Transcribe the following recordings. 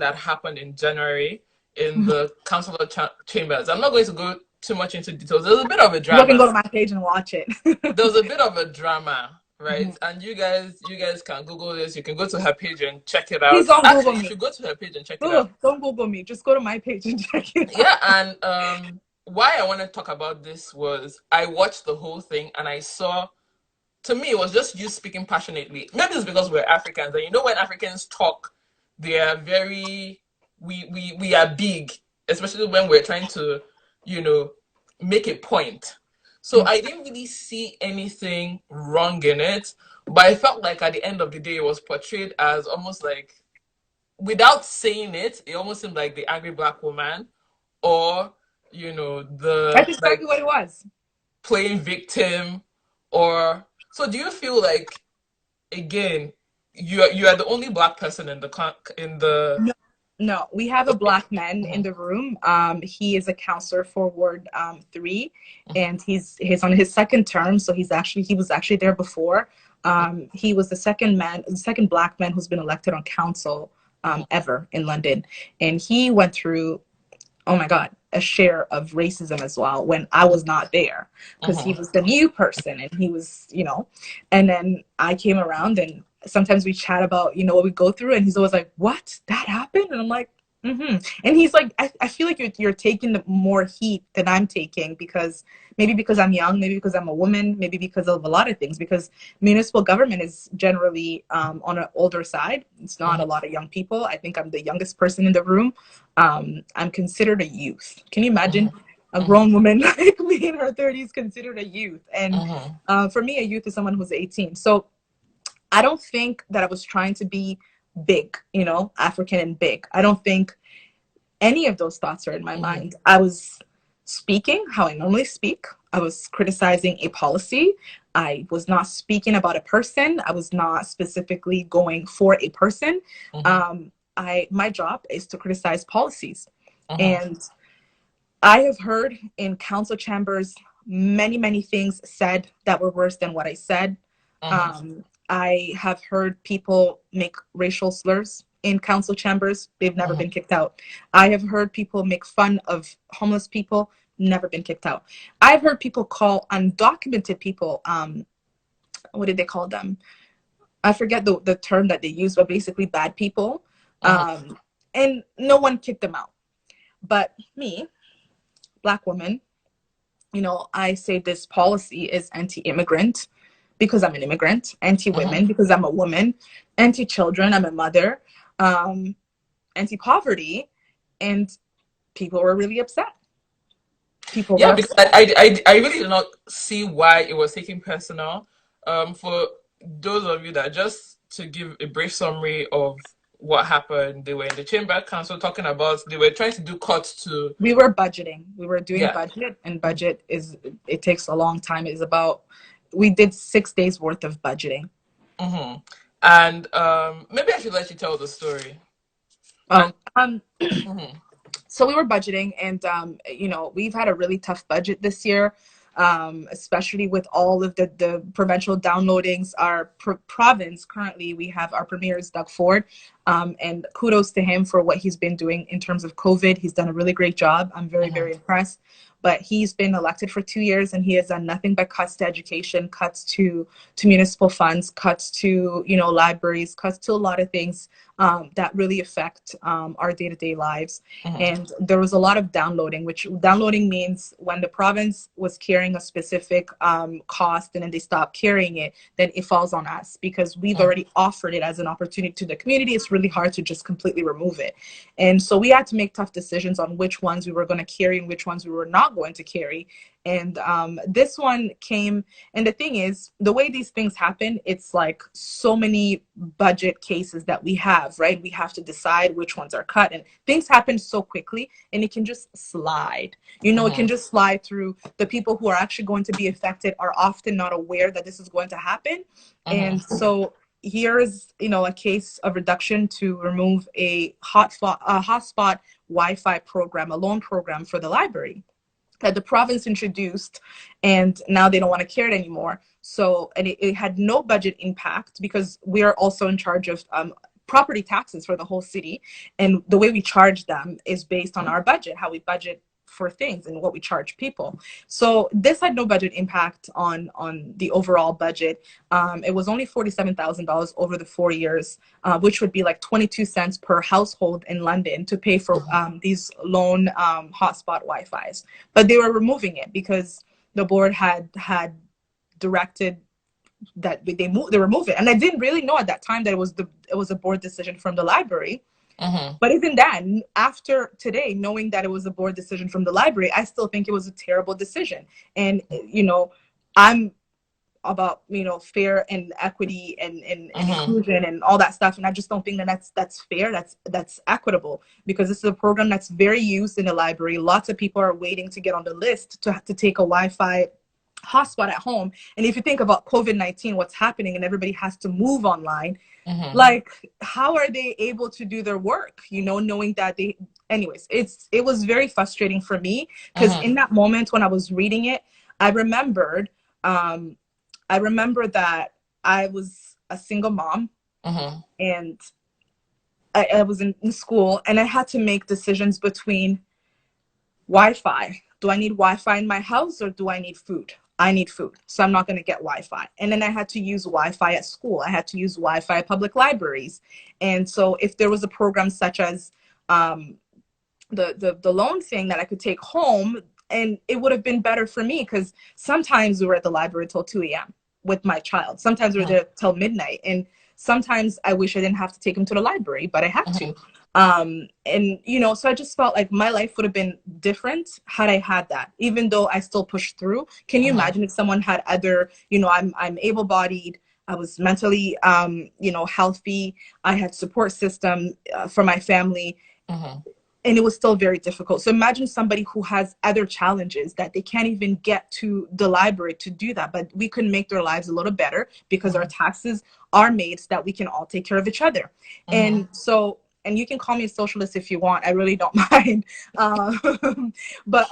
that happened in January in the council of chambers. I'm not going to go too much into details. There's a bit of a You can go to drama. my page and watch it. There was a bit of a drama, right? Mhm. And you guys can Google this. You can go to her page and check it Please out. don't Google Actually, you me. should go to her page and check it out. Ugh, don't Google me. Just go to my page and check it out. Yeah, and why I want to talk about this was I watched the whole thing and I saw, to me, it was just you speaking passionately. Maybe it's because we're Africans, and you know when Africans talk, they are very we are big, especially when we're trying to, you know, make a point. So I didn't really see anything wrong in it, but I felt like at the end of the day, it was portrayed as almost like, without saying it, it almost seemed like the angry black woman, or That's the exactly like what it was. playing victim. Or so do you feel like, again, you are the only black person in the No, no, we have a okay. black man in Mhm, the room. He is a counselor for Ward 3, and he's on his second term. So he was actually there before. He was the second black man who's been elected on council mhm, ever in London, and he went through, oh my God, a share of racism as well when I was not there, because he mhm, was the new person and he was, and then I came around and sometimes we chat about, what we go through, and he's always like, what? That happened? And I'm like, mm-hmm. And he's like, I feel like you're taking more heat than I'm taking, because maybe because I'm young, maybe because I'm a woman, maybe because of a lot of things, because municipal government is generally on an older side. It's not mhm, a lot of young people. I think I'm the youngest person in the room. I'm considered a youth. Can you imagine mhm, a mhm, grown woman like me in her 30s considered a youth? And mhm, for me, a youth is someone who's 18. So I don't think that I was trying to be big, African and big. I don't think any of those thoughts are in my mhm, mind. I was speaking how I normally speak. I was criticizing a policy. I was not speaking about a person. I was not specifically going for a person. mhm, My job is to criticize policies. mhm, And I have heard in council chambers many, many things said that were worse than what I said. mhm, I have heard people make racial slurs in council chambers. They've never mhm. been kicked out. I have heard people make fun of homeless people, never been kicked out. I've heard people call undocumented people, what did they call them? I forget the term that they use, but basically bad people. Mhm. Um, and no one kicked them out. But me, black woman, I say this policy is anti-immigrant because I'm an immigrant, Mhm. anti-women because I'm a woman, anti-children, I'm a mother, um, anti-poverty, and people were really upset. People were Yeah, because upset. I really do not see why it was taken personal. For those of you that, just to give a brief summary of what happened, they were in the chamber council talking about, they were trying to do cuts to, We were budgeting. We were doing yeah. budget, and budget it takes a long time. It's about, we did 6 days worth of budgeting. Hmm. And maybe I should let you tell the story. Oh, And mhm, so we were budgeting, and we've had a really tough budget this year, especially with all of the provincial downloadings. Our province, currently we have our premier is Doug Ford, and kudos to him for what he's been doing in terms of COVID. He's done a really great job. I'm very, mhm, very impressed. But he's been elected for 2 years, and he has done nothing but cuts to education, cuts to municipal funds, cuts to libraries, cuts to a lot of things that really affect our day-to-day lives. mhm, And there was a lot of downloading, which downloading means when the province was carrying a specific cost and then they stop carrying it, then it falls on us because we've mhm, already offered it as an opportunity to the community. It's really hard to just completely remove it. And so we had to make tough decisions on which ones we were going to carry and which ones we were not going to carry. And this one came, and the thing is, the way these things happen, it's like so many budget cases that we have, right? We have to decide which ones are cut, and things happen so quickly, and it can just slide. It can mhm, just slide through. The people who are actually going to be affected are often not aware that this is going to happen. mhm, And so here is, a case of reduction to remove a hotspot Wi-Fi program, a loan program for the library that the province introduced, and now they don't want to carry it anymore. So, and it had no budget impact because we are also in charge of property taxes for the whole city, and the way we charge them is based on our budget, how we budget for things and what we charge people. So this had no budget impact on the overall budget. It was only $47,000 over the 4 years, which would be like 22 cents per household in London to pay for these lone hotspot Wi-Fi's. But they were removing it because the board had directed that they remove it, and I didn't really know at that time that it was a board decision from the library. But even then, after today, knowing that it was a board decision from the library, I still think it was a terrible decision. And, you know, I'm about, you know, fair and equity and inclusion and all that stuff. And I just don't think that that's fair. That's equitable, because this is a program that's very used in the library. Lots of people are waiting to get on the list to take a Wi-Fi hotspot at home. And if you think about COVID-19, what's happening, and everybody has to move online, like, how are they able to do their work, you know, knowing that anyways, it was very frustrating for me, because in that moment when I was reading it, I remember that I was a single mom, and I was in school, and I had to make decisions between Wi-Fi. Do I need Wi-Fi in my house, or do I need food? I need food, so I'm not going to get Wi-Fi. And then I had to use Wi-Fi at school. I had to use Wi-Fi at public libraries. And so if there was a program such as the loan thing that I could take home, and it would have been better for me, because sometimes we were at the library till 2 a.m. with my child. Sometimes we were there till midnight. And sometimes I wish I didn't have to take him to the library, but I had to. And, you know, so I just felt like my life would have been different had I had that, even though I still pushed through. Can you imagine if someone had other, you know, I'm able-bodied, I was mentally, you know, healthy, I had support system for my family, and it was still very difficult. So imagine somebody who has other challenges that they can't even get to the library to do that, but we can make their lives a little better because our taxes are made so that we can all take care of each other. And so, and you can call me a socialist if you want, I really don't mind. But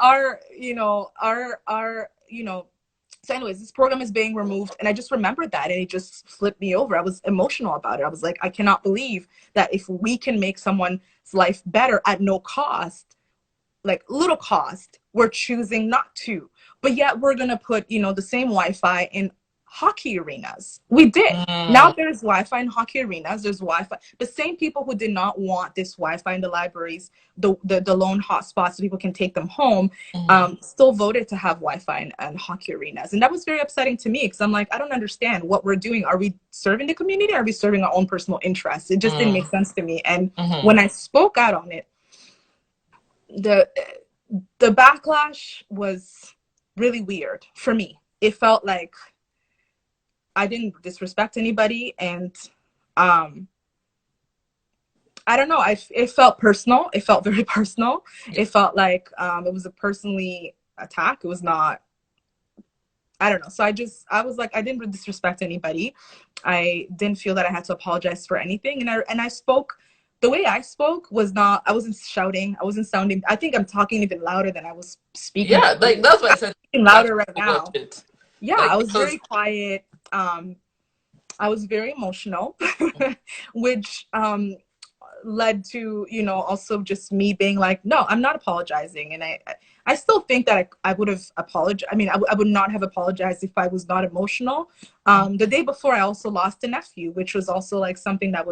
you know, so anyways, this program is being removed, and I just remembered that, and it just flipped me over. I was emotional about it. I was like, I cannot believe that if we can make someone's life better at no cost, like little cost, we're choosing not to. But yet we're going to put, you know, the same Wi-Fi in hockey arenas. We did. Now there's Wi-Fi in hockey arenas. There's Wi-Fi. The same people who did not want this Wi-Fi in the libraries, the lone hotspots so people can take them home, still voted to have Wi-Fi in hockey arenas. And that was very upsetting to me, because I'm like, I don't understand what we're doing. Are we serving the community? Or are we serving our own personal interests? It just didn't make sense to me. And when I spoke out on it, the backlash was really weird for me. It felt like I didn't disrespect anybody, and I don't know, it felt personal. It felt very personal. It felt like it was a personally attack. It was not, I don't know. So I was like, I didn't disrespect anybody. I didn't feel that I had to apologize for anything. And I spoke, the way I spoke was not, I wasn't shouting. I wasn't sounding, I think I'm talking even louder than I was speaking. Yeah, like that's what I said. Louder right now. Yeah, like, I was very quiet. I was very emotional, which led to, you know, also just me being like, no, I'm not apologizing. And I still think that I would have apologized. I mean, I would not have apologized if I was not emotional. The day before, I also lost a nephew, which was also like something that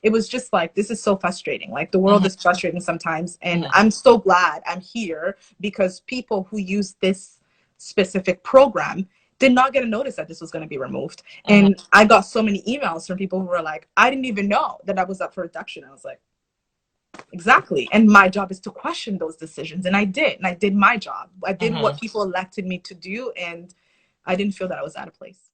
it was just like, this is so frustrating. Like, the world is frustrating sometimes. And I'm so glad I'm here, because people who use this specific program did not get a notice that this was going to be removed. And I got so many emails from people who were like, I didn't even know that I was up for reduction. I was like, exactly. And my job is to question those decisions. And I did. And I did my job. I did what people elected me to do. And I didn't feel that I was out of place.